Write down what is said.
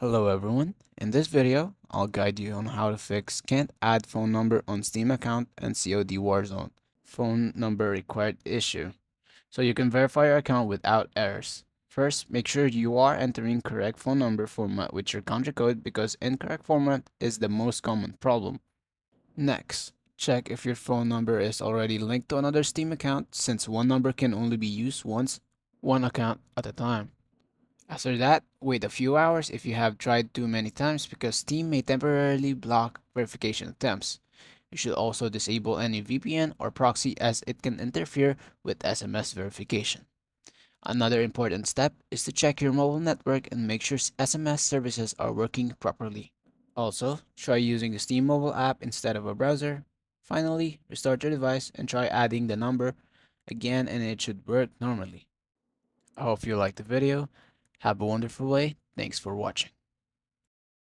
Hello everyone. In this video, I'll guide you on how to fix can't add phone number on Steam account and COD Warzone. Phone number required issue. So you can verify your account without errors. First, make sure you are entering correct phone number format with your country code because incorrect format is the most common problem. Next, check if your phone number is already linked to another Steam account since one number can only be used once, one account at a time. After that, wait a few hours if you have tried too many times because Steam may temporarily block verification attempts. You should also disable any VPN or proxy as it can interfere with SMS verification. Another important step is to check your mobile network and make sure SMS services are working properly. Also, try using the Steam mobile app instead of a browser. Finally, restart your device and try adding the number again and it should work normally. I hope you liked the video. Have a wonderful day. Thanks for watching.